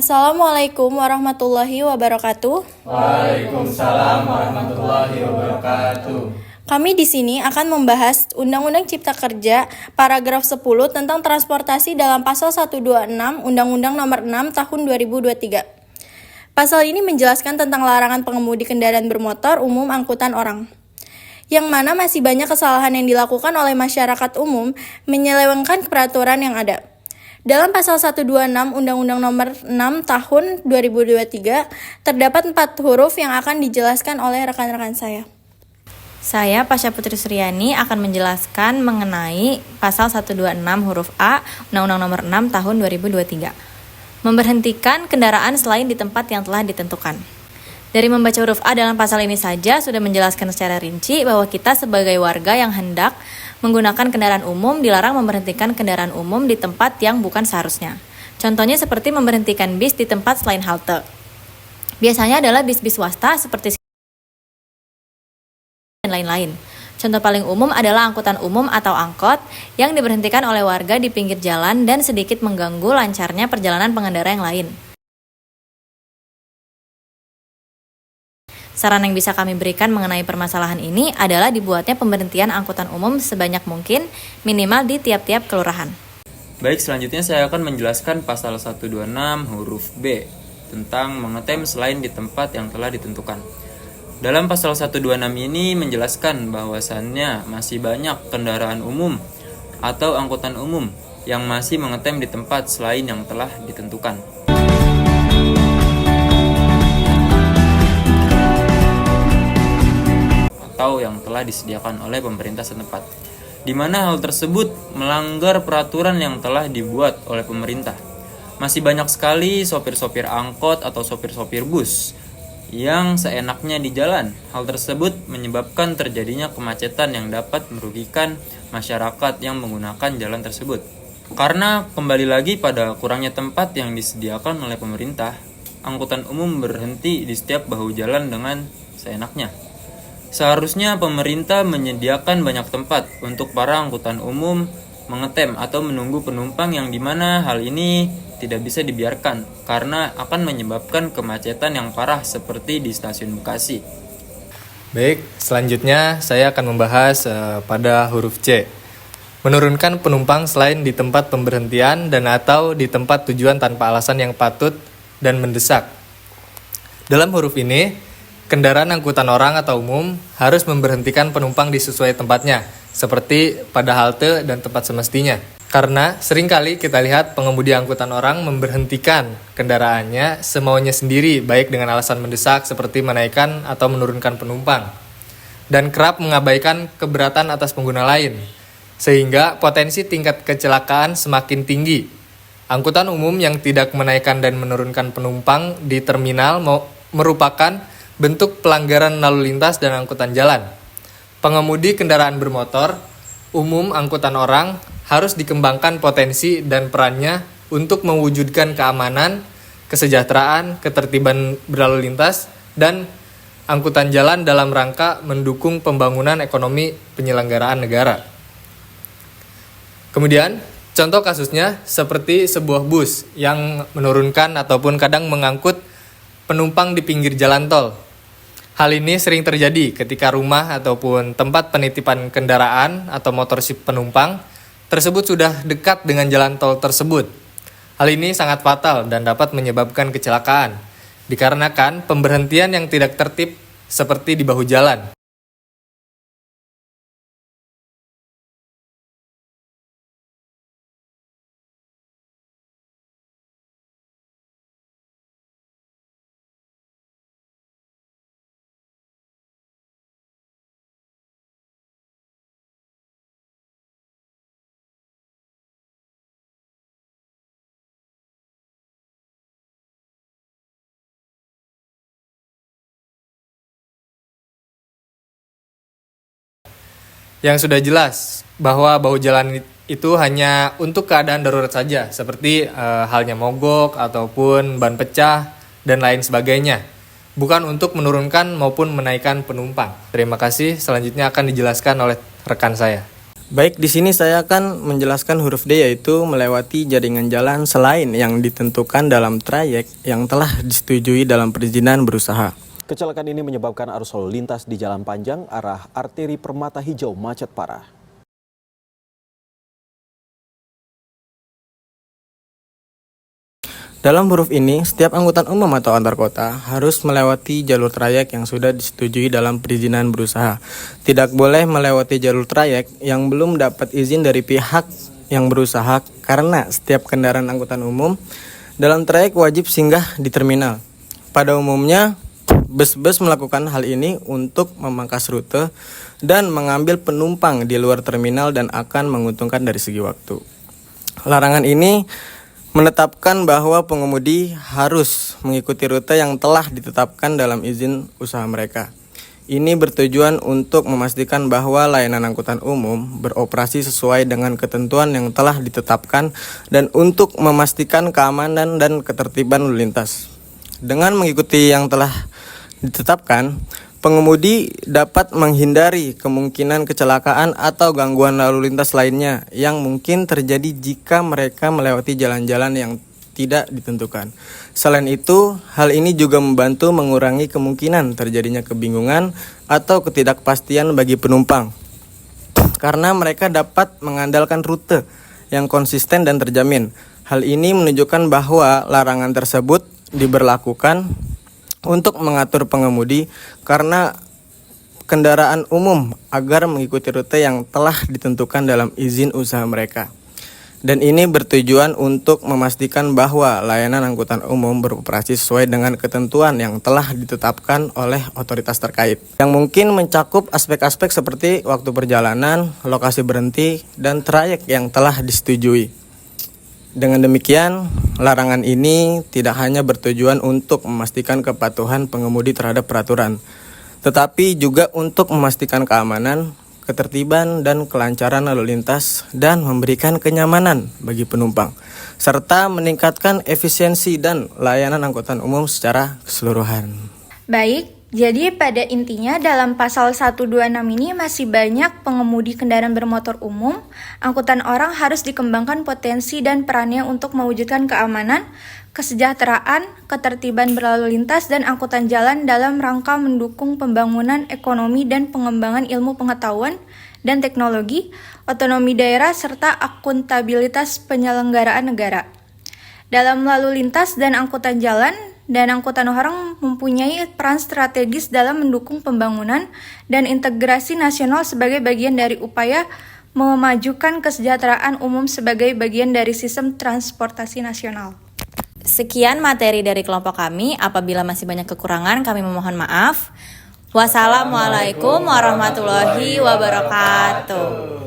Assalamualaikum warahmatullahi wabarakatuh. Waalaikumsalam warahmatullahi wabarakatuh. Kami di sini akan membahas Undang-Undang Cipta Kerja paragraf 10 tentang transportasi dalam pasal 126 Undang-Undang Nomor 6 Tahun 2023. Pasal ini menjelaskan tentang larangan pengemudi kendaraan bermotor umum angkutan orang, yang mana masih banyak kesalahan yang dilakukan oleh masyarakat umum menyelewengkan peraturan yang ada. Dalam pasal 126 Undang-Undang Nomor 6 Tahun 2023 terdapat 4 huruf yang akan dijelaskan oleh rekan-rekan saya. Saya, Pasha Putri Suryani, akan menjelaskan mengenai pasal 126 huruf A Undang-Undang Nomor 6 Tahun 2023. Memberhentikan kendaraan selain di tempat yang telah ditentukan. Dari membaca huruf A dalam pasal ini saja sudah menjelaskan secara rinci bahwa kita sebagai warga yang hendak menggunakan kendaraan umum dilarang memberhentikan kendaraan umum di tempat yang bukan seharusnya. Contohnya seperti memberhentikan bis di tempat selain halte. Biasanya adalah bis-bis swasta seperti dan lain-lain. Contoh paling umum adalah angkutan umum atau angkot yang diberhentikan oleh warga di pinggir jalan dan sedikit mengganggu lancarnya perjalanan pengendara yang lain. Saran yang bisa kami berikan mengenai permasalahan ini adalah dibuatnya pemberhentian angkutan umum sebanyak mungkin, minimal di tiap-tiap kelurahan. Baik, selanjutnya saya akan menjelaskan pasal 126 huruf B tentang mengetem selain di tempat yang telah ditentukan. Dalam pasal 126 ini menjelaskan bahwasannya masih banyak kendaraan umum atau angkutan umum yang masih mengetem di tempat selain yang telah ditentukan. Atau yang telah disediakan oleh pemerintah setempat, di mana hal tersebut melanggar peraturan yang telah dibuat oleh pemerintah. Masih banyak sekali sopir-sopir angkot atau sopir-sopir bus yang seenaknya di jalan. Hal tersebut menyebabkan terjadinya kemacetan yang dapat merugikan masyarakat yang menggunakan jalan tersebut. Karena kembali lagi pada kurangnya tempat yang disediakan oleh pemerintah, angkutan umum berhenti di setiap bahu jalan dengan seenaknya. Seharusnya pemerintah menyediakan banyak tempat untuk para angkutan umum mengetem atau menunggu penumpang, yang dimana hal ini tidak bisa dibiarkan karena akan menyebabkan kemacetan yang parah seperti di stasiun Bekasi. Baik, selanjutnya saya akan membahas pada huruf C. Menurunkan penumpang selain di tempat pemberhentian dan atau di tempat tujuan tanpa alasan yang patut dan mendesak. Dalam huruf ini, kendaraan angkutan orang atau umum harus memberhentikan penumpang di sesuai tempatnya, seperti pada halte dan tempat semestinya. Karena seringkali kita lihat pengemudi angkutan orang memberhentikan kendaraannya semaunya sendiri, baik dengan alasan mendesak seperti menaikkan atau menurunkan penumpang, dan kerap mengabaikan keberatan atas pengguna lain, sehingga potensi tingkat kecelakaan semakin tinggi. Angkutan umum yang tidak menaikkan dan menurunkan penumpang di terminal merupakan bentuk pelanggaran lalu lintas dan angkutan jalan. Pengemudi kendaraan bermotor umum angkutan orang harus dikembangkan potensi dan perannya untuk mewujudkan keamanan, kesejahteraan, ketertiban berlalu lintas, dan angkutan jalan dalam rangka mendukung pembangunan ekonomi penyelenggaraan negara. Kemudian, contoh kasusnya seperti sebuah bus yang menurunkan ataupun kadang mengangkut penumpang di pinggir jalan tol. Hal ini sering terjadi ketika rumah ataupun tempat penitipan kendaraan atau motor si penumpang tersebut sudah dekat dengan jalan tol tersebut. Hal ini sangat fatal dan dapat menyebabkan kecelakaan, dikarenakan pemberhentian yang tidak tertib seperti di bahu jalan. Yang sudah jelas bahwa bahu jalan itu hanya untuk keadaan darurat saja, seperti halnya mogok ataupun ban pecah dan lain sebagainya, bukan untuk menurunkan maupun menaikkan penumpang. Terima kasih, selanjutnya akan dijelaskan oleh rekan saya. Baik, di sini saya akan menjelaskan huruf D, yaitu melewati jaringan jalan selain yang ditentukan dalam trayek yang telah disetujui dalam perizinan berusaha. Kecelakaan ini menyebabkan arus lalu lintas di jalan panjang arah arteri Permata Hijau macet parah. Dalam huruf ini, setiap angkutan umum atau antar kota harus melewati jalur trayek yang sudah disetujui dalam perizinan berusaha. Tidak boleh melewati jalur trayek yang belum dapat izin dari pihak yang berusaha, karena setiap kendaraan angkutan umum dalam trayek wajib singgah di terminal. Pada umumnya, bus-bus melakukan hal ini untuk memangkas rute dan mengambil penumpang di luar terminal dan akan menguntungkan dari segi waktu. Larangan ini menetapkan bahwa pengemudi harus mengikuti rute yang telah ditetapkan dalam izin usaha mereka. Ini bertujuan untuk memastikan bahwa layanan angkutan umum beroperasi sesuai dengan ketentuan yang telah ditetapkan dan untuk memastikan keamanan dan ketertiban lalu lintas. Dengan mengikuti yang telah ditetapkan, pengemudi dapat menghindari kemungkinan kecelakaan atau gangguan lalu lintas lainnya yang mungkin terjadi jika mereka melewati jalan-jalan yang tidak ditentukan. Selain itu, hal ini juga membantu mengurangi kemungkinan terjadinya kebingungan atau ketidakpastian bagi penumpang, karena mereka dapat mengandalkan rute yang konsisten dan terjamin. Hal ini menunjukkan bahwa larangan tersebut diberlakukan untuk mengatur pengemudi karena kendaraan umum agar mengikuti rute yang telah ditentukan dalam izin usaha mereka. Dan ini bertujuan untuk memastikan bahwa layanan angkutan umum beroperasi sesuai dengan ketentuan yang telah ditetapkan oleh otoritas terkait, yang mungkin mencakup aspek-aspek seperti waktu perjalanan, lokasi berhenti, dan trayek yang telah disetujui. Dengan demikian, larangan ini tidak hanya bertujuan untuk memastikan kepatuhan pengemudi terhadap peraturan, tetapi juga untuk memastikan keamanan, ketertiban, dan kelancaran lalu lintas dan memberikan kenyamanan bagi penumpang, serta meningkatkan efisiensi dan layanan angkutan umum secara keseluruhan. Baik, jadi pada intinya dalam pasal 126 ini masih banyak pengemudi kendaraan bermotor umum, angkutan orang harus dikembangkan potensi dan perannya untuk mewujudkan keamanan, kesejahteraan, ketertiban berlalu lintas, dan angkutan jalan dalam rangka mendukung pembangunan ekonomi dan pengembangan ilmu pengetahuan dan teknologi, otonomi daerah, serta akuntabilitas penyelenggaraan negara. Dalam lalu lintas dan angkutan jalan dan angkutan orang mempunyai peran strategis dalam mendukung pembangunan dan integrasi nasional sebagai bagian dari upaya memajukan kesejahteraan umum sebagai bagian dari sistem transportasi nasional. Sekian materi dari kelompok kami. Apabila masih banyak kekurangan, kami memohon maaf. Wassalamualaikum warahmatullahi wabarakatuh.